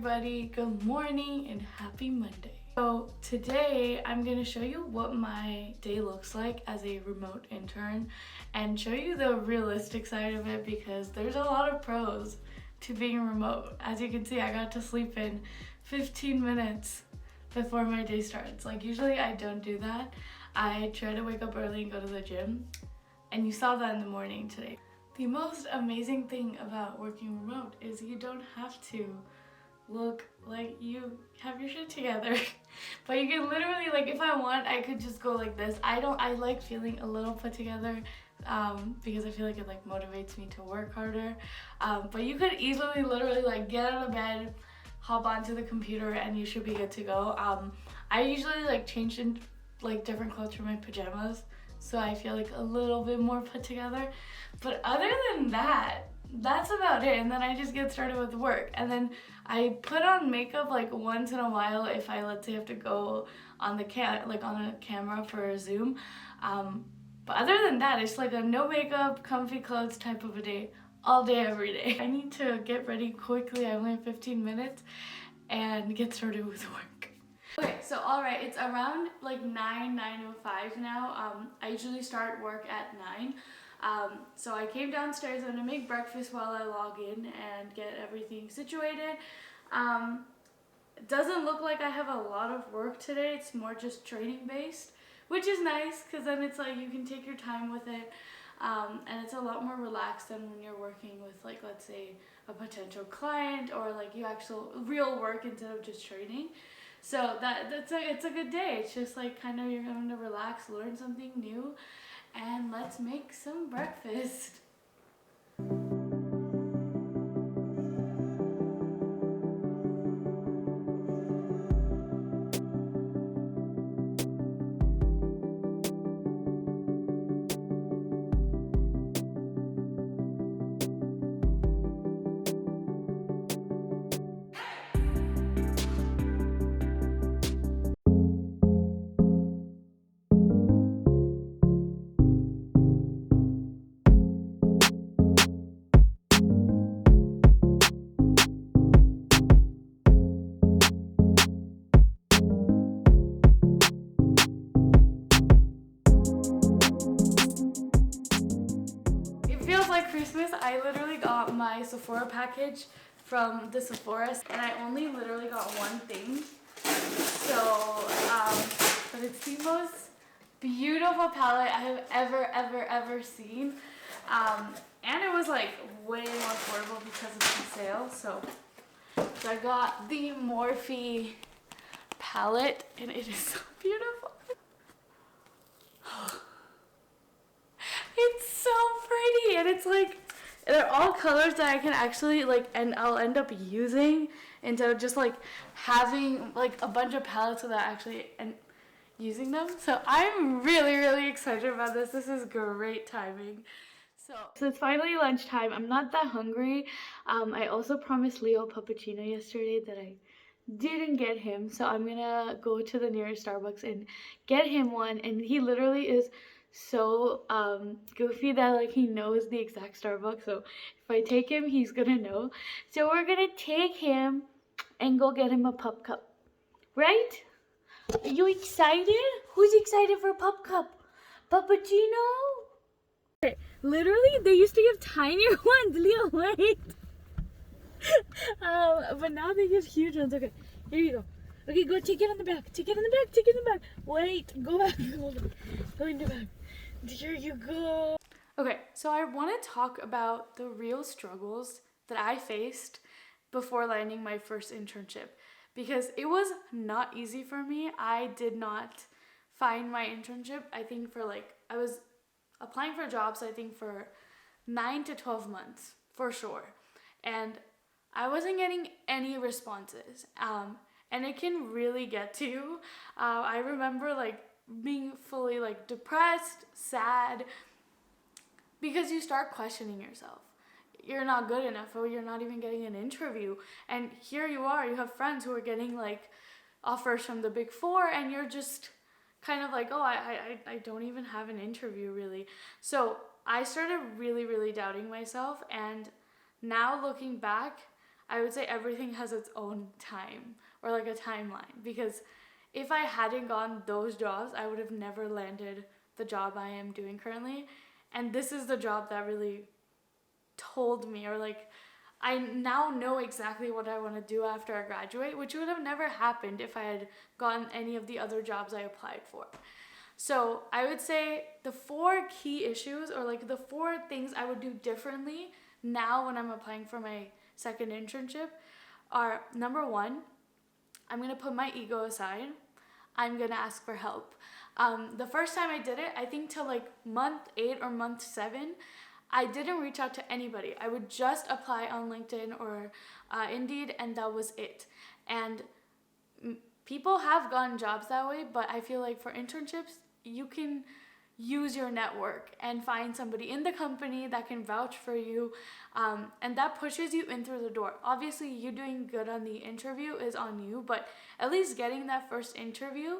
everybody, good morning and happy Monday. So today I'm going to show you what my day looks like as a remote intern and show you the realistic side of it because there's a lot of pros to being remote. As you can see, I got to sleep in 15 minutes before my day starts. Like usually I don't do that. I try to wake up early and go to the gym, and you saw that in the morning today. The most amazing thing about working remote is you don't have to look like you have your shit together. But you can literally, like, if I want, I could just go like this. I like feeling a little put together because I feel like it like motivates me to work harder. But you could easily literally like get out of bed, hop onto the computer, and you should be good to go. I usually like change in like different clothes for my pajamas, so I feel like a little bit more put together. But other than that, that's about it. And then I just get started with work. And then I put on makeup like once in a while if I, let's say, have to go on the on a camera for a Zoom. But other than that, it's like a no makeup, comfy clothes type of a day, all day, every day. I need to get ready quickly. I only have 15 minutes and get started with work. Okay, so alright, it's around like 9:05 now. I usually start work at 9. So I came downstairs. I'm gonna make breakfast while I log in and get everything situated. It doesn't look like I have a lot of work today. It's more just training based, which is nice because then it's like you can take your time with it. And it's a lot more relaxed than when you're working with, like, let's say a potential client or like you actual real work instead of just training. So it's a good day. It's just like kind of you're going to relax, learn something new, and let's make some breakfast. Like Christmas, I literally got my Sephora package from the Sephora, and I only literally got one thing. So, but it's the most beautiful palette I have ever seen. And it was like way more affordable because of the sale. So I got the Morphe palette, and it is so beautiful. It's so pretty, and it's like they're all colors that I can actually like, and I'll end up using instead of just like having like a bunch of palettes without actually and using them. So I'm really excited about this. This is great timing. So it's finally lunchtime. I'm not that hungry. I also promised Leo puppuccino yesterday that I didn't get him, so I'm gonna go to the nearest Starbucks and get him one. And he literally is so goofy that like he knows the exact Starbucks, so if I take him, he's gonna know. So we're gonna take him and go get him a pup cup, right? Are you excited? Who's excited for a pup cup? Puppuccino? Okay, literally they used to give tinier ones. Leo, wait. But now they give huge ones. Okay, here you go. Okay, go take it on the back. Take it on the back. Take it on the back. Wait, go back. Go in the back. Here you go. Okay, so I want to talk about the real struggles that I faced before landing my first internship, because it was not easy for me. I did not find my internship. I think for like, I was applying for jobs, I think for 9 to 12 months for sure. And I wasn't getting any responses. And it can really get to you. I remember like being fully like depressed, sad, because you start questioning yourself. You're not good enough, or you're not even getting an interview. And here you are, you have friends who are getting like offers from the Big Four, and you're just kind of like, oh, I don't even have an interview really. So I started really doubting myself, and now looking back, I would say everything has its own time, or like a timeline, because if I hadn't gotten those jobs, I would have never landed the job I am doing currently. And this is the job that really told me, or like, I now know exactly what I want to do after I graduate, which would have never happened if I had gotten any of the other jobs I applied for. So I would say the 4 key issues, or like the 4 things I would do differently now when I'm applying for my second internship are: number 1, I'm going to put my ego aside. I'm going to ask for help. The first time I did it, I think till like month 8 or month 7, I didn't reach out to anybody. I would just apply on LinkedIn or Indeed, and that was it. And people have gotten jobs that way, but I feel like for internships, you can use your network and find somebody in the company that can vouch for you, and that pushes you in through the door. Obviously, you doing good on the interview is on you, but at least getting that first interview,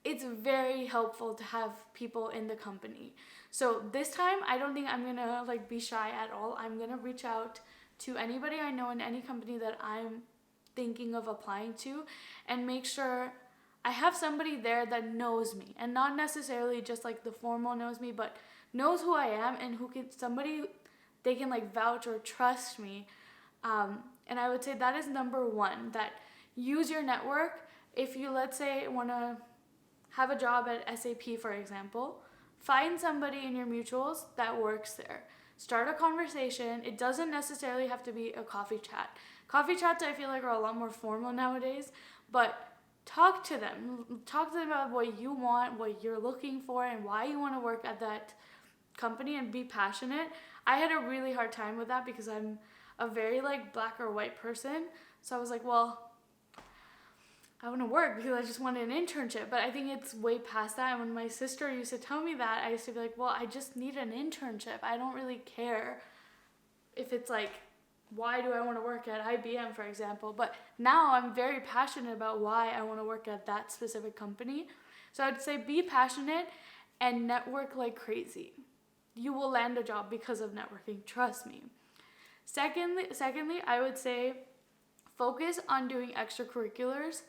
it's very helpful to have people in the company. So this time, I don't think I'm gonna like be shy at all. I'm gonna reach out to anybody I know in any company that I'm thinking of applying to, and make sure I have somebody there that knows me, and not necessarily just like the formal knows me, but knows who I am, and who can, somebody they can like vouch or trust me. And I would say that is number 1, that use your network. If you, let's say, want to have a job at SAP, for example, find somebody in your mutuals that works there. Start a conversation. It doesn't necessarily have to be a coffee chat. Coffee chats, I feel like, are a lot more formal nowadays, but talk to them. Talk to them about what you want, what you're looking for, and why you want to work at that company, and be passionate. I had a really hard time with that because I'm a very like black or white person. So I was like, well, I want to work because I just wanted an internship. But I think it's way past that. And when my sister used to tell me that, I used to be like, well, I just need an internship. I don't really care if it's like, why do I want to work at IBM, for example? But now I'm very passionate about why I want to work at that specific company. So I'd say be passionate and network like crazy. You will land a job because of networking, trust me. Secondly, I would say focus on doing extracurriculars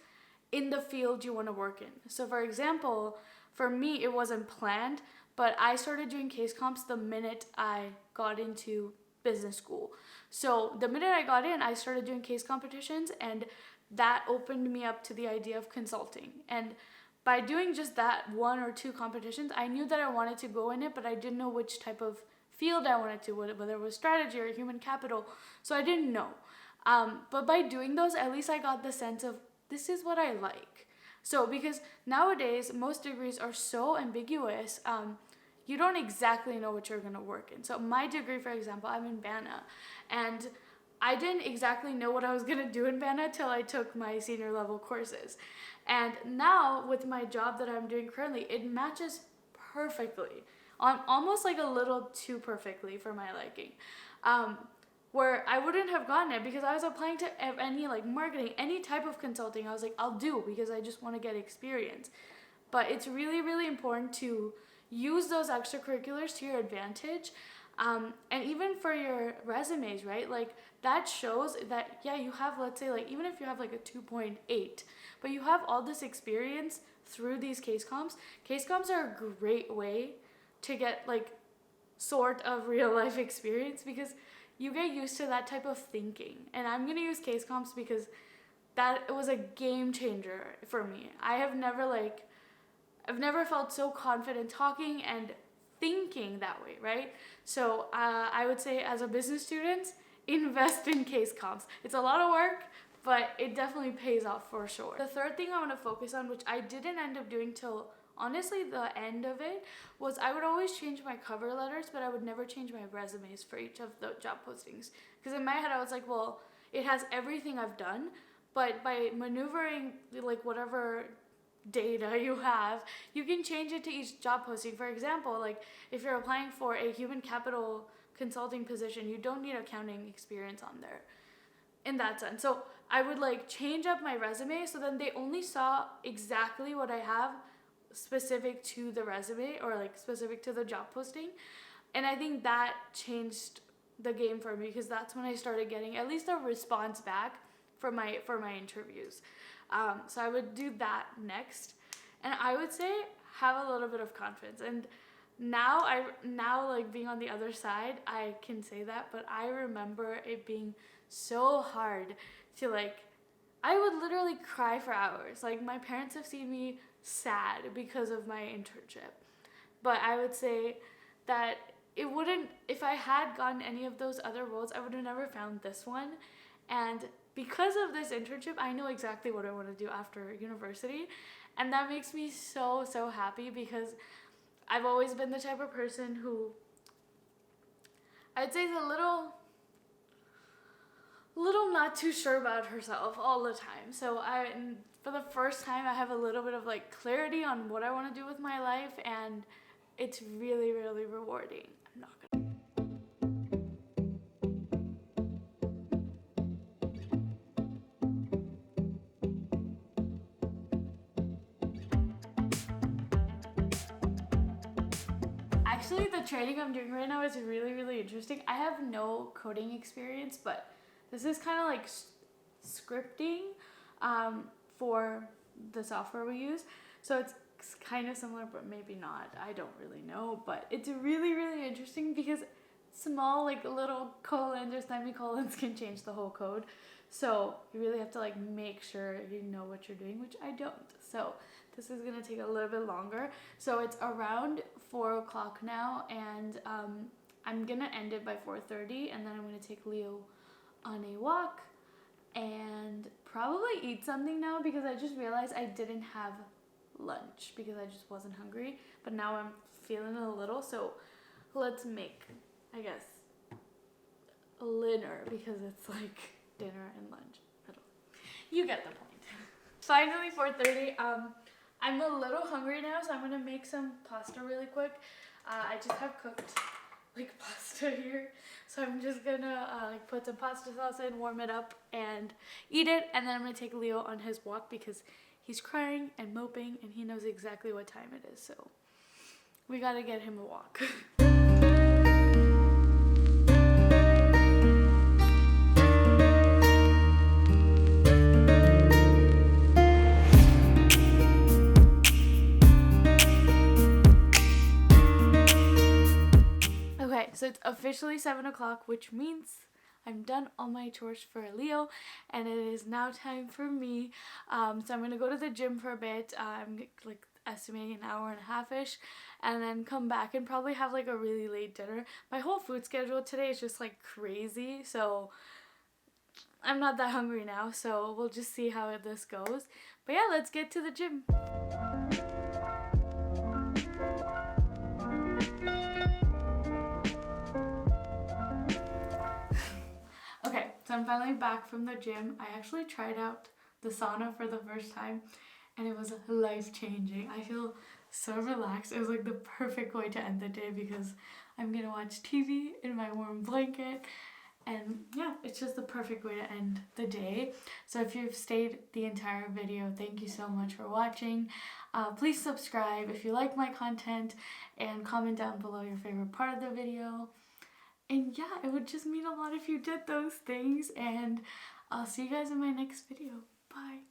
in the field you want to work in. So for example, for me, it wasn't planned, but I started doing case comps the minute I got into business school. So the minute I got in, I started doing case competitions, and that opened me up to the idea of consulting. And by doing just that 1 or 2 competitions, I knew that I wanted to go in it, but I didn't know which type of field I wanted to, whether it was strategy or human capital. So I didn't know. But by doing those, at least I got the sense of, this is what I like. So because nowadays, most degrees are so ambiguous, you don't exactly know what you're going to work in. So my degree, for example, I'm in BANA, and I didn't exactly know what I was going to do in BANA till I took my senior level courses. And now with my job that I'm doing currently, it matches perfectly, on almost like a little too perfectly for my liking. Where I wouldn't have gotten it because I was applying to any like marketing, any type of consulting. I was like, I'll do, because I just want to get experience. But it's really, really important to use those extracurriculars to your advantage. And even for your resumes, right? Like that shows that, yeah, you have, let's say, like, even if you have like a 2.8, but you have all this experience through these case comps. Case comps are a great way to get like sort of real life experience, because you get used to that type of thinking. And I'm going to use case comps because that was a game changer for me. I've never felt so confident talking and thinking that way, right? So I would say, as a business student, invest in case comps. It's a lot of work, but it definitely pays off for sure. The third thing I want to focus on, which I didn't end up doing till honestly the end of it, was I would always change my cover letters, but I would never change my resumes for each of the job postings. Because in my head I was like, well, it has everything I've done, but by maneuvering like whatever data you have, you can change it to each job posting. For example, like if you're applying for a human capital consulting position, you don't need accounting experience on there in that sense. So I would like change up my resume so then they only saw exactly what I have specific to the resume, or like specific to the job posting. And I think that changed the game for me, because that's when I started getting at least a response back for my interviews. So I would do that next, and I would say have a little bit of confidence. And now like being on the other side, I can say that, but I remember it being so hard to like, I would literally cry for hours. Like, my parents have seen me sad because of my internship. But I would say that it wouldn't, if I had gotten any of those other roles, I would have never found this one. And because of this internship, I know exactly what I want to do after university. And that makes me so, so happy, because I've always been the type of person who I'd say is a little not too sure about herself all the time. So for the first time, I have a little bit of like clarity on what I want to do with my life, and it's really, really rewarding. I'm not gonna. Actually, the training I'm doing right now is really, really interesting. I have no coding experience, but this is kind of like scripting for the software we use. So it's kind of similar, but maybe not. I don't really know, but it's really, really interesting, because small like little colons or semicolons can change the whole code. So you really have to like make sure you know what you're doing, which I don't. So this is gonna take a little bit longer. So it's around 4 o'clock now, and I'm gonna end it by 4:30, and then I'm gonna take Leo on a walk and probably eat something now, because I just realized I didn't have lunch because I just wasn't hungry, but now I'm feeling a little, so let's make, I guess, dinner, because it's like dinner and lunch. You get the point. Finally 4:30. I'm a little hungry now, so I'm gonna make some pasta really quick. I just have cooked like pasta here, so I'm just gonna like put some pasta sauce in, warm it up, and eat it. And then I'm gonna take Leo on his walk, because he's crying and moping, and he knows exactly what time it is, so we gotta get him a walk. Okay, so it's officially 7 o'clock, which means I'm done all my chores for Leo, and it is now time for me. So I'm gonna go to the gym for a bit. I'm like estimating an hour and a half-ish, and then come back and probably have like a really late dinner. My whole food schedule today is just like crazy, so I'm not that hungry now, so we'll just see how this goes. But yeah, let's get to the gym. Okay, so I'm finally back from the gym. I actually tried out the sauna for the first time, and it was life-changing. I feel so relaxed. It was like the perfect way to end the day, because I'm gonna watch TV in my warm blanket, and yeah, it's just the perfect way to end the day. So if you've stayed the entire video, thank you so much for watching. Please subscribe if you like my content, and comment down below your favorite part of the video. And yeah, it would just mean a lot if you did those things, and I'll see you guys in my next video. Bye.